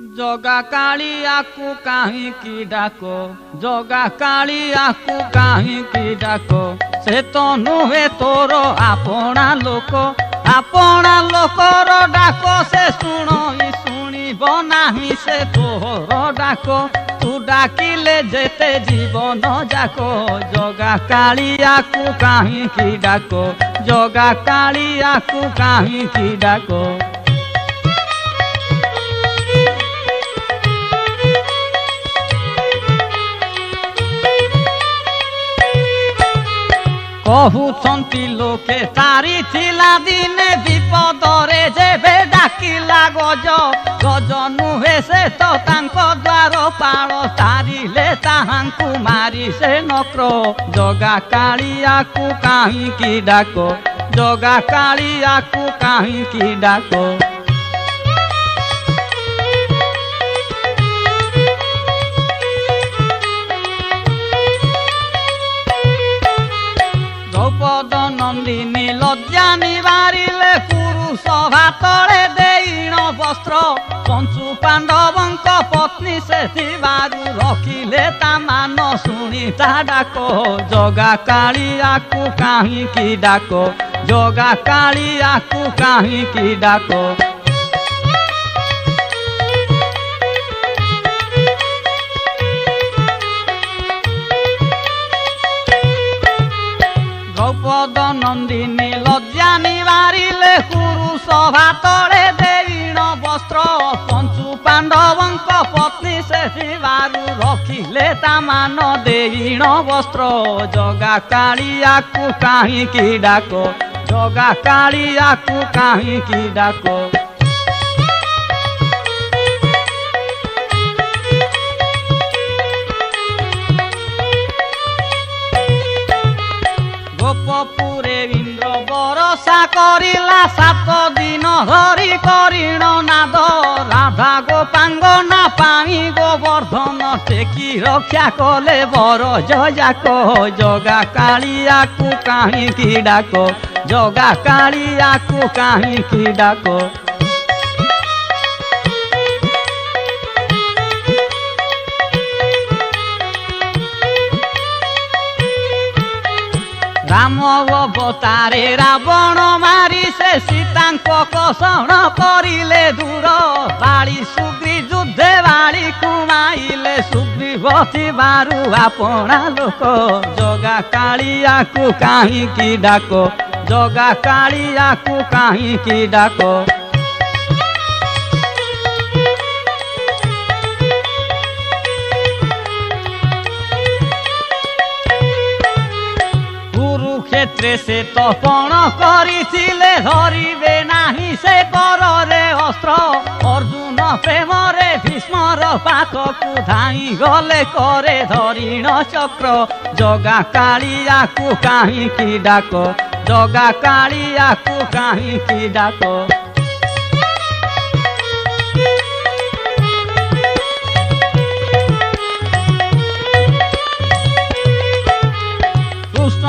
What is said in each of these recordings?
जगा कालियाकू काहींकी डाको जगा कालियाकू काहींकी डाको से तो नुहे तोर आपणा लोकर डाको से शुणी शुणिब नाही से तोर डाको तू डाकिले जेते जीवन जाको जगा कालियाकू काहींकी डाको जगा कालियाकू काहींकी डाको। कहूछंती लोके तारी थिला दिने विपदरे जेबे डाकिला गज गज नुहे से तो तांको द्वार पाळ तारिले ताहांकू मारी से नक्र जगा कालियाकू काहींकी डाको जगा कालियाकू काहींकी डाको। द्रौपद नंदिनी लज्जा निवारिले पुरुष भातरे देईण वस्त्र पंचु पांडवंक पत्नी से थिबारु रखिले ता मान शुणी ता डाको जगा कालियाकू काहींकी डाको जगा कालियाकू काहींकी डाको। द्रौपद नंदिनी लज्जा निवारिले पुरुष भातरे देईण वस्त्र पंचु पांडवंक पत्नी से थिबारु रखिले ता मान देईण वस्त्र जगा कालियाकू काहींकी डाको जगा कालियाकू काहींकी डाको। गोपपुरे इंद्र बरसा करिला 7 दिन धरी करिण नाद राधा गोपांगना पाणी गोवर्धन टेकी रक्षा कले बर जयाको जगा कालियाकू काहींकी डाको जगा कालियाकू काहींकी डाको। राम अवतारे रावण मारी से सीता कषण करिले दूर बाड़ी सुग्री युद्धे बाड़ी कुमाइले सुग्रीव थिबारु आपणा लोक जगा कालियाकू काहींकी डाको जगा कालियाकू काहींकी डाको। क्षेत्रे से तपण करिथिले धरिबे नाही से कररे अस्त्र अर्जुन प्रेमरे भीष्मर पाखकू धाई गले करे धरिण चक्र जगा कालियाकू काहींकी डाको जगा कालियाकू काहींकी डाको।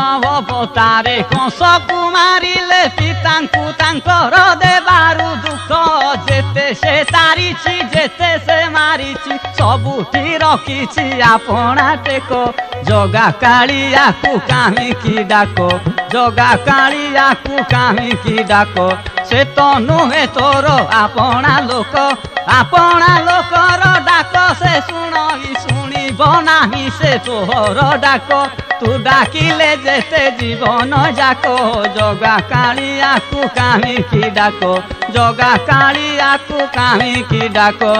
अवतारे कंस कुमारिले सीतांकू तांकर देबारु दुख जेते से तारिछि जेते से मारिछि सबुठी रखिछि आपणा टेको जगा कालियाकू काहींकी डाको जगा कालियाकू काहींकी डाको से तो नुहे तोर आपणा लोकर डाको से शुणी शुणिब नाही से तोहर डाको तू डाकिले जेते जीवन जाको जगा कालियाकू काहींकी डाको जगा कालियाकू काहींकी डाको।